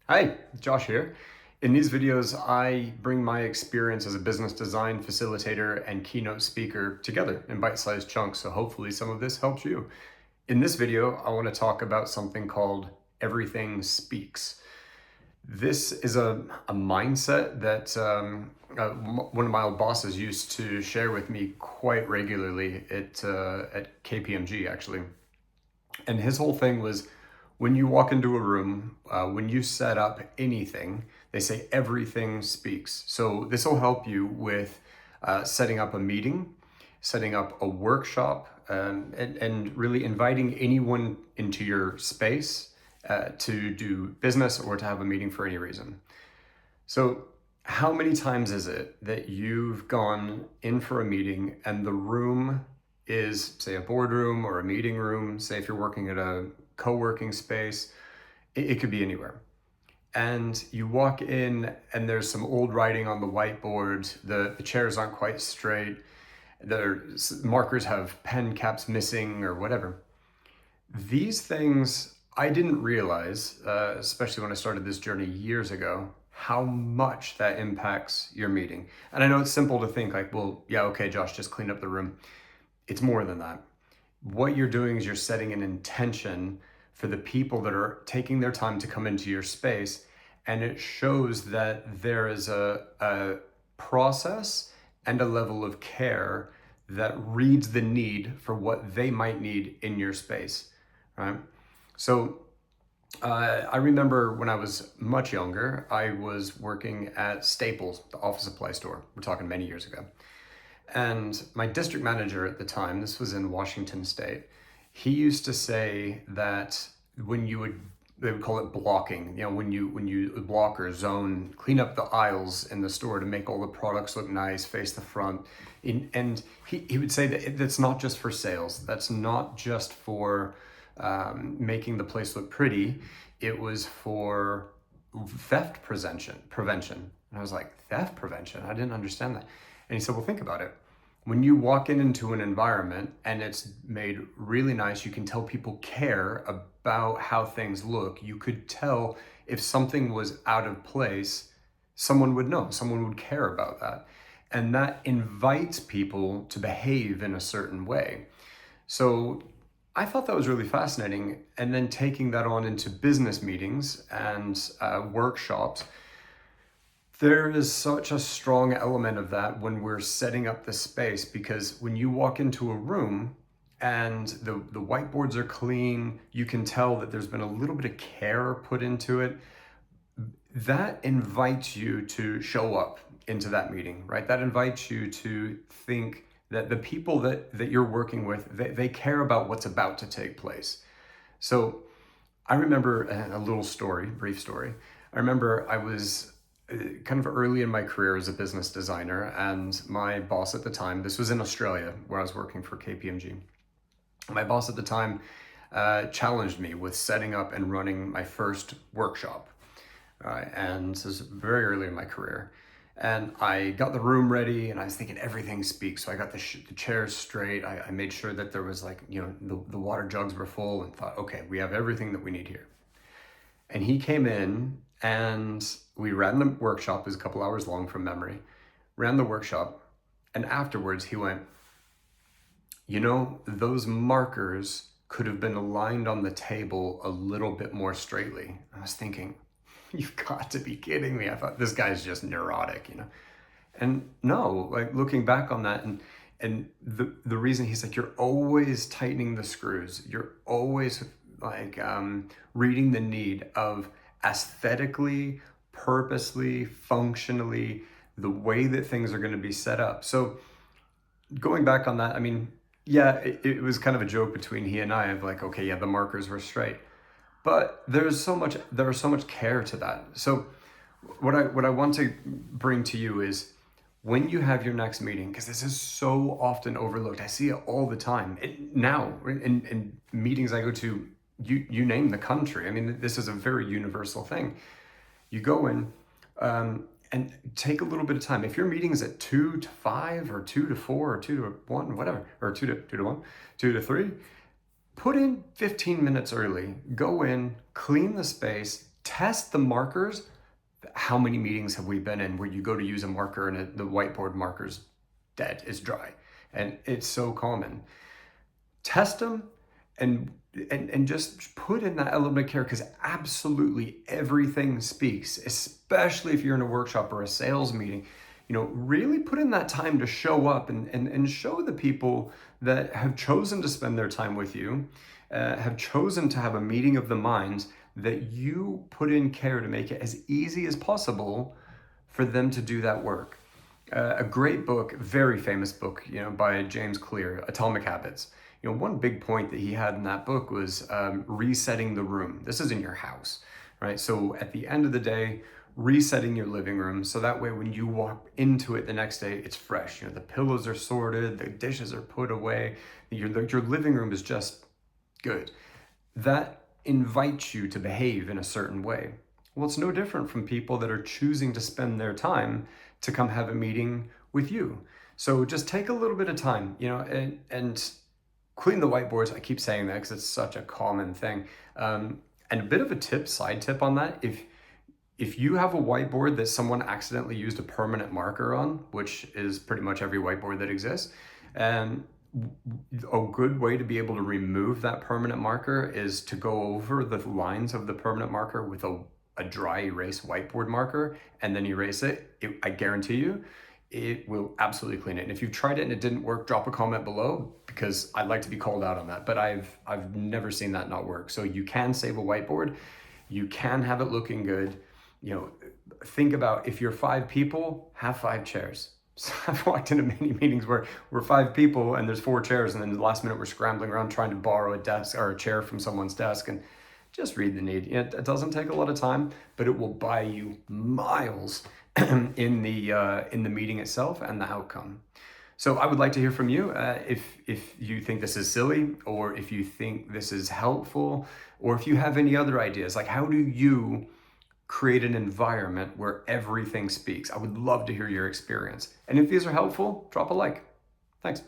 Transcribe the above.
Hi, Josh here. In these videos, I bring my experience as a business design facilitator and keynote speaker together in bite-sized chunks, so hopefully some of this helps you. In this video, I want to talk about something called Everything Speaks. This is a mindset that one of my old bosses used to share with me quite regularly at KPMG, actually. And his whole thing was when you walk into a room, when you set up anything, they say everything speaks. So this will help you with setting up a meeting, setting up a workshop, and really inviting anyone into your space to do business or to have a meeting for any reason. So how many times is it that you've gone in for a meeting and the room is, say, a boardroom or a meeting room, say if you're working at a co-working space, it could be anywhere. And you walk in and there's some old writing on the whiteboard, the chairs aren't quite straight, the markers have pen caps missing or whatever. These things I didn't realize, especially when I started this journey years ago, how much that impacts your meeting. And I know it's simple to think like, well, yeah, okay, Josh, just clean up the room. It's more than that. What you're doing is you're setting an intention for the people that are taking their time to come into your space, and it shows that there is a process and a level of care that reads the need for what they might need in your space, right? So I remember when I was much younger, I was working at Staples, the office supply store. We're talking many years ago. And my district manager at the time, this was in Washington State, he used to say that they would call it blocking, when you block or zone, clean up the aisles in the store to make all the products look nice, face the front. And he would say that that's not just for sales, that's not just for making the place look pretty, it was for theft prevention. And I was like, theft prevention? I didn't understand that. And he said, well, think about it. When you walk into an environment and it's made really nice, you can tell people care about how things look. You could tell if something was out of place, someone would know, someone would care about that. And that invites people to behave in a certain way. So I thought that was really fascinating. And then taking that on into business meetings and workshops, there is such a strong element of that when we're setting up the space, because when you walk into a room and the whiteboards are clean, you can tell that there's been a little bit of care put into it. That invites you to show up into that meeting, right? That invites you to think that the people that you're working with, they care about what's about to take place. So I remember a little story, brief story. I remember I was kind of early in my career as a business designer, and my boss at the time, this was in Australia where I was working for KPMG. My boss at the time challenged me with setting up and running my first workshop. And this was very early in my career. And I got the room ready and I was thinking everything speaks. So I got the chairs straight. I made sure that there was the water jugs were full, and thought, okay, we have everything that we need here. And he came in and we ran the workshop. It was a couple hours long from memory. Ran the workshop, and afterwards he went, those markers could have been aligned on the table a little bit more straightly. I was thinking, you've got to be kidding me. I thought this guy's just neurotic. And no, like looking back on that, and the reason, he's like, you're always tightening the screws. You're always reading the need of aesthetically, purposely, functionally, the way that things are going to be set up. So going back on that, I mean, yeah, it was kind of a joke between he and I of like, okay, yeah, the markers were straight, but there's so much care to that. So what I want to bring to you is, when you have your next meeting, because this is so often overlooked, I see it all the time now in meetings I go to, you name the country. I mean, this is a very universal thing. You go in and take a little bit of time. If your meeting is at 2 to 5 or 2 to 4 or 2 to 1, whatever, or 2 to 1, 2 to 3, put in 15 minutes early. Go in, clean the space, Test the markers. How many meetings have we been in where you go to use a marker and the whiteboard marker's dead, it's dry? And it's so common. Test them and just put in that element of care, because absolutely everything speaks, especially if you're in a workshop or a sales meeting. Really put in that time to show up and show the people that have chosen to spend their time with you, have chosen to have a meeting of the minds, that you put in care to make it as easy as possible for them to do that work. A great book, very famous book, by James Clear, Atomic Habits. One big point that he had in that book was resetting the room. This is in your house, right? So at the end of the day, resetting your living room, so that way when you walk into it the next day, it's fresh. The pillows are sorted, the dishes are put away, your living room is just good. That invites you to behave in a certain way. Well, it's no different from people that are choosing to spend their time to come have a meeting with you. So just take a little bit of time, and clean the whiteboards. I keep saying that because it's such a common thing. And a bit of a side tip on that, if you have a whiteboard that someone accidentally used a permanent marker on, which is pretty much every whiteboard that exists, a good way to be able to remove that permanent marker is to go over the lines of the permanent marker with a dry erase whiteboard marker and then erase it. I guarantee you, it will absolutely clean it. And if you've tried it and it didn't work, drop a comment below, because I'd like to be called out on that. But I've never seen that not work. So you can save a whiteboard. You can have it looking good. Think about, if you're 5 people, have 5 chairs. So I've walked into many meetings where we're 5 people and there's 4 chairs, and then the last minute we're scrambling around trying to borrow a desk or a chair from someone's desk. And just read the need. It doesn't take a lot of time, but it will buy you miles in the meeting itself and the outcome. So I would like to hear from you, if you think this is silly, or if you think this is helpful, or if you have any other ideas, like how do you create an environment where everything speaks? I would love to hear your experience. And if these are helpful, drop a like. Thanks.